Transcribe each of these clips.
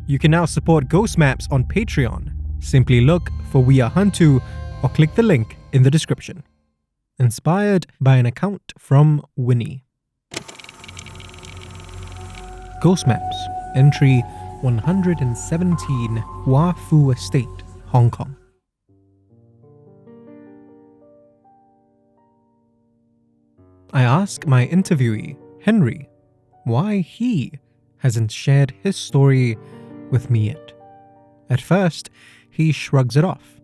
You can now support Ghost Maps on Patreon. Simply look for We Are HANTU or click the link in the description. Inspired by an account from Winnie. Ghost Maps, entry 117, Hua Fu Estate, Hong Kong. I ask my interviewee, Henry, why he hasn't shared his story with me yet. At first, he shrugs it off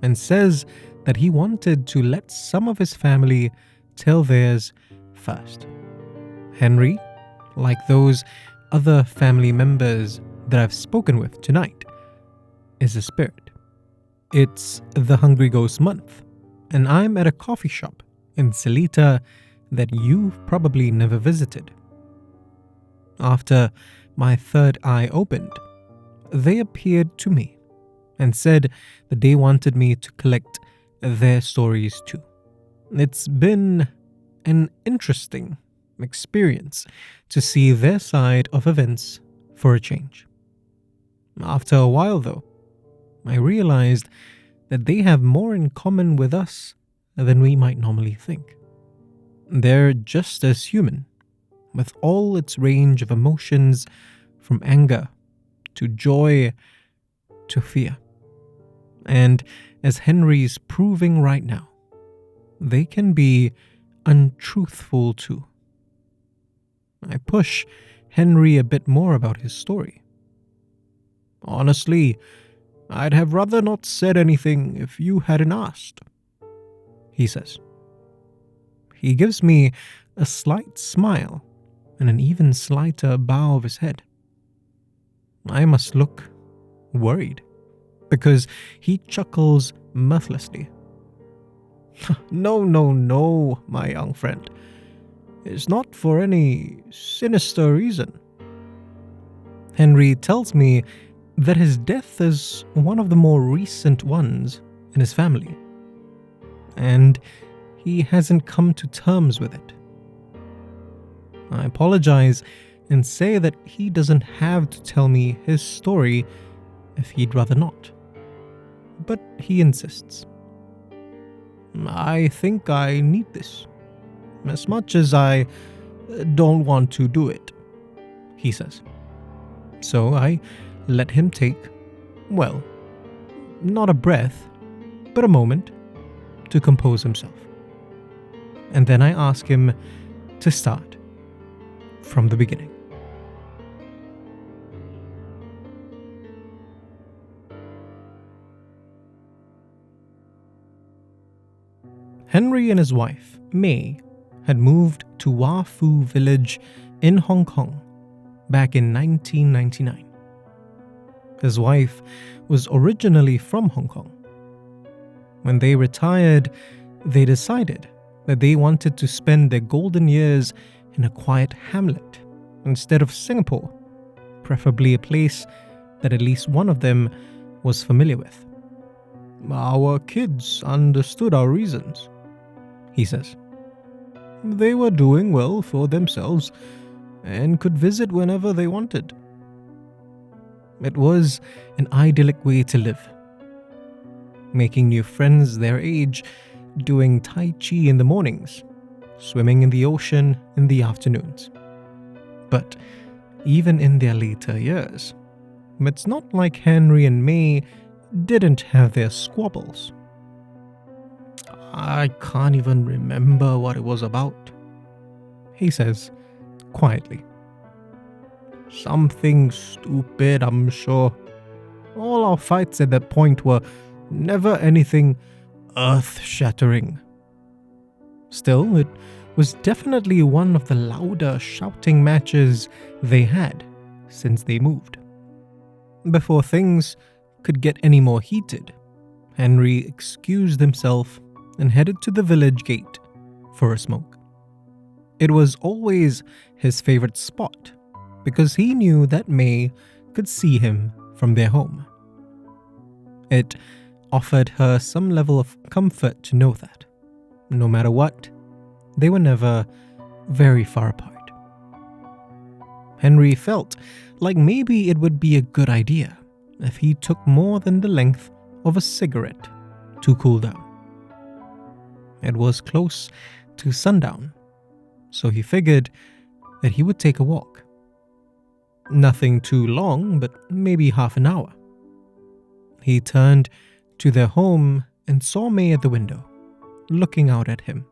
and says that he wanted to let some of his family tell theirs first. Henry, like those other family members that I've spoken with tonight, is a spirit. It's the Hungry Ghost month, and I'm at a coffee shop in Seletar that you've probably never visited. After my third eye opened, they appeared to me and said that they wanted me to collect their stories too. It's been an interesting experience to see their side of events for a change. After a while though, I realized that they have more in common with us than we might normally think. They're just as human, with all its range of emotions from anger to joy to fear. And as Henry's proving right now, they can be untruthful too. I push Henry a bit more about his story. Honestly, I'd have rather not said anything if you hadn't asked, he says. He gives me a slight smile and an even slighter bow of his head. I must look worried, because he chuckles mirthlessly. No, my young friend. It's not for any sinister reason. Henry tells me that his death is one of the more recent ones in his family, and he hasn't come to terms with it. I apologize and say that he doesn't have to tell me his story if he'd rather not. But he insists. I think I need this, as much as I don't want to do it, he says. So I let him take, well, not a breath, but a moment to compose himself. And then I ask him to start from the beginning. Henry and his wife, May, had moved to Hua Fu village in Hong Kong back in 1999. His wife was originally from Hong Kong. When they retired, they decided that they wanted to spend their golden years in a quiet hamlet instead of Singapore, preferably a place that at least one of them was familiar with. Our kids understood our reasons, he says. They were doing well for themselves and could visit whenever they wanted. It was an idyllic way to live, making new friends their age, doing Tai Chi in the mornings, swimming in the ocean in the afternoons. But even in their later years, it's not like Henry and May didn't have their squabbles. I can't even remember what it was about, he says quietly. Something stupid, I'm sure. All our fights at that point were never anything earth-shattering. Still, it was definitely one of the louder shouting matches they had since they moved. Before things could get any more heated, Henry excused himself and headed to the village gate for a smoke. It was always his favorite spot because he knew that May could see him from their home. It offered her some level of comfort to know that, no matter what, they were never very far apart. Henry felt like maybe it would be a good idea if he took more than the length of a cigarette to cool down. It was close to sundown, so he figured that he would take a walk. Nothing too long, but maybe half an hour. He turned to their home and saw May at the window, looking out at him.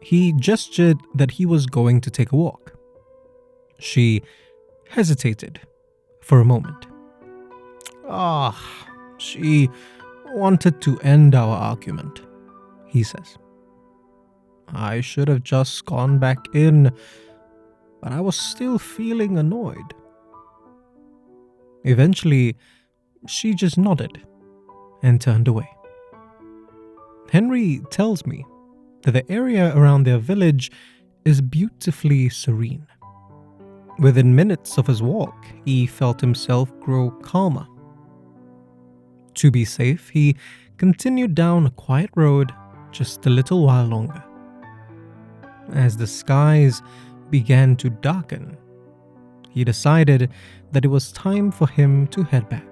He gestured that he was going to take a walk. She hesitated for a moment. She wanted to end our argument, he says. I should have just gone back in, but I was still feeling annoyed. Eventually, she just nodded and turned away. Henry tells me that the area around their village is beautifully serene. Within minutes of his walk, he felt himself grow calmer. To be safe, he continued down a quiet road just a little while longer. As the skies began to darken, he decided that it was time for him to head back.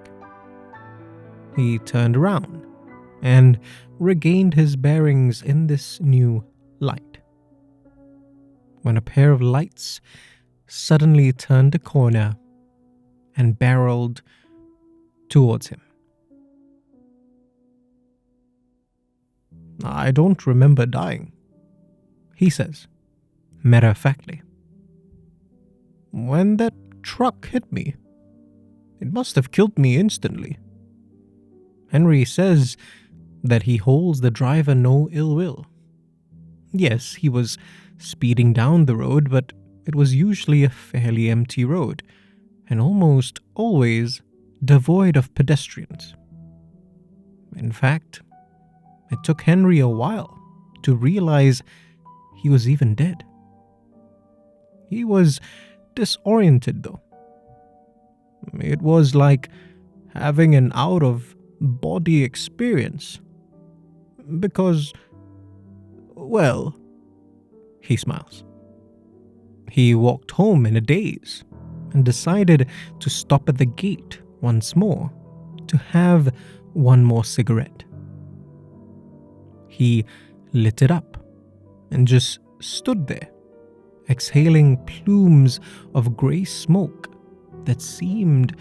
He turned around and regained his bearings in this new light, when a pair of lights suddenly turned a corner and barreled towards him. I don't remember dying, he says, matter-of-factly. When that truck hit me, it must have killed me instantly. Henry says that he holds the driver no ill will. Yes, he was speeding down the road, but it was usually a fairly empty road, and almost always devoid of pedestrians. In fact, it took Henry a while to realize he was even dead. He was disoriented, though. It was like having an out-of-body experience. Because, well, he smiles. He walked home in a daze and decided to stop at the gate once more to have one more cigarette. He lit it up and just stood there, exhaling plumes of grey smoke that seemed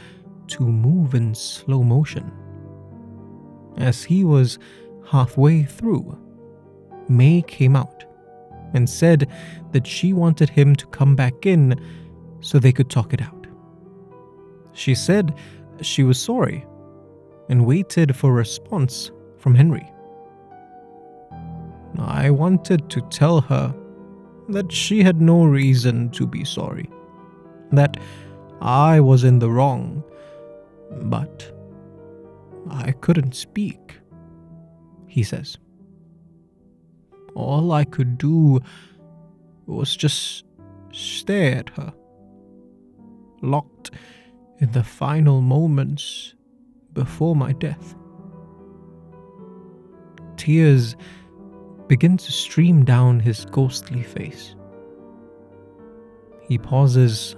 to move in slow motion. As he was halfway through, May came out and said that she wanted him to come back in so they could talk it out. She said she was sorry and waited for a response from Henry. I wanted to tell her that she had no reason to be sorry, that I was in the wrong, but I couldn't speak, he says. All I could do was just stare at her, locked in the final moments before my death. Tears begin to stream down his ghostly face. He pauses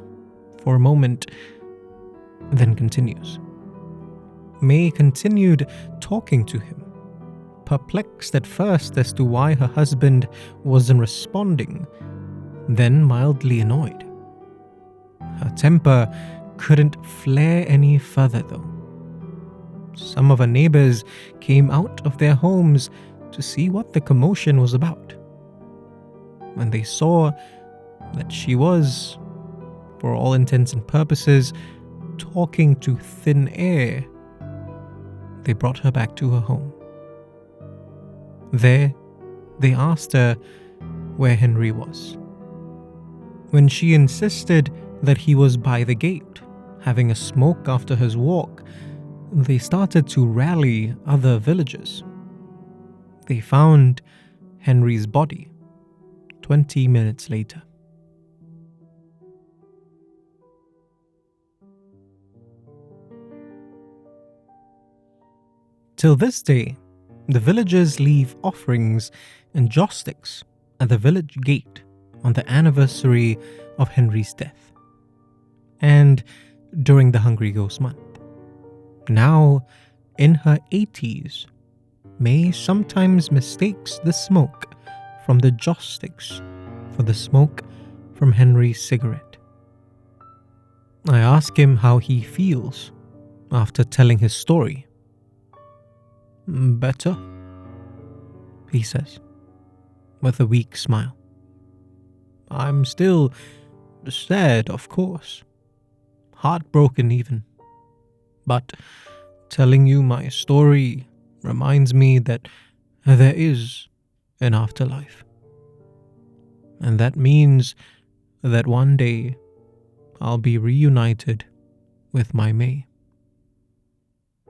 for a moment, then continues. May continued talking to him, perplexed at first as to why her husband wasn't responding, then mildly annoyed. Her temper couldn't flare any further, though. Some of her neighbors came out of their homes to see what the commotion was about. When they saw that she was, for all intents and purposes, talking to thin air, they brought her back to her home. There, they asked her where Henry was. When she insisted that he was by the gate, having a smoke after his walk, they started to rally other villagers. They found Henry's body 20 minutes later. Till this day, the villagers leave offerings and joss sticks at the village gate on the anniversary of Henry's death. and during the Hungry Ghost Month. Now, in her 80s, May sometimes mistakes the smoke from the joss sticks for the smoke from Henry's cigarette. I ask him how he feels after telling his story. "Better," he says, with a weak smile. "I'm still sad, of course, heartbroken even, but telling you my story reminds me that there is an afterlife. And that means that one day I'll be reunited with my May."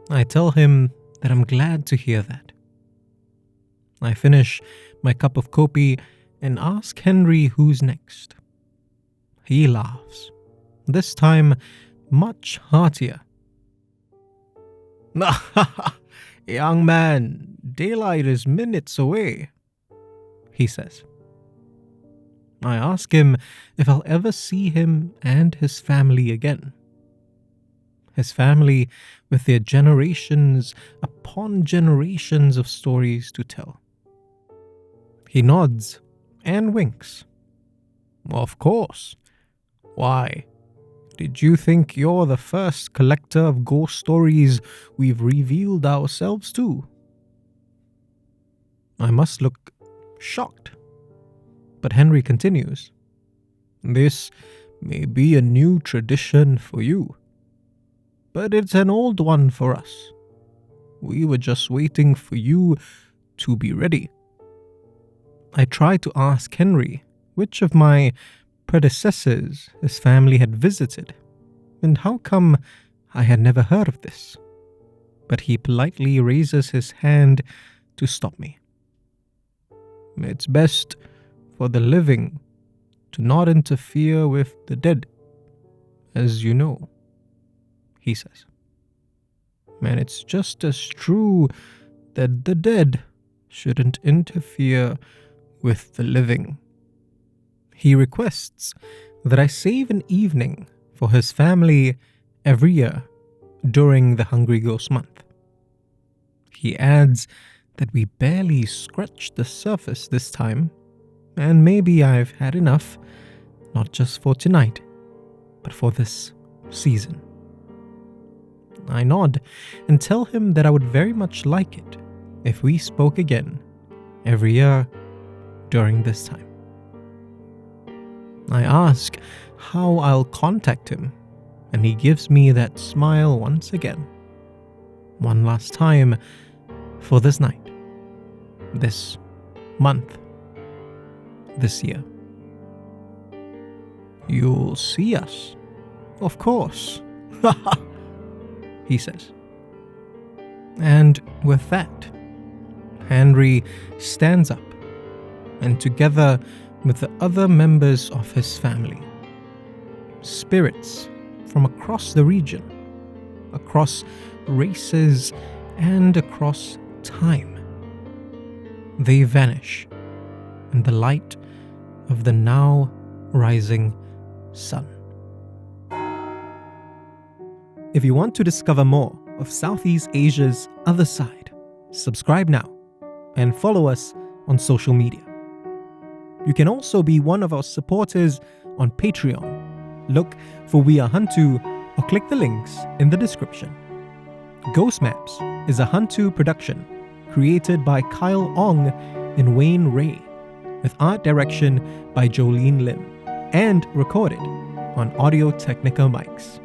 I tell him that I'm glad to hear that. I finish my cup of kopi and ask Henry who's next. He laughs, this time much heartier. "Young man, daylight is minutes away," he says. I ask him if I'll ever see him and his family again. His family with their generations upon generations of stories to tell. He nods and winks. "Of course. Why? Did you think you're the first collector of ghost stories we've revealed ourselves to?" I must look shocked. But Henry continues, "This may be a new tradition for you, but it's an old one for us. We were just waiting for you to be ready." I tried to ask Henry which of my predecessors his family had visited, and how come I had never heard of this. But he politely raises his hand to stop me. "It's best for the living to not interfere with the dead, as you know," he says. "And it's just as true that the dead shouldn't interfere with the living." He requests that I save an evening for his family every year during the Hungry Ghost Month. He adds that we barely scratched the surface this time, and maybe I've had enough, not just for tonight, but for this season. I nod and tell him that I would very much like it if we spoke again every year during this time. I ask how I'll contact him, and he gives me that smile once again. One last time for this night, this month, this year. "You'll see us, of course," he says. And with that, Henry stands up, and together with the other members of his family, spirits from across the region, across races, and across time, they vanish in the light of the now rising sun. If you want to discover more of Southeast Asia's other side, subscribe now and follow us on social media. You can also be one of our supporters on Patreon. Look for We Are HANTU or click the links in the description. Ghost Maps is a HANTU production created by Kyle Ong and Wayne Ray, with art direction by Jolene Lim, and recorded on Audio Technica mics.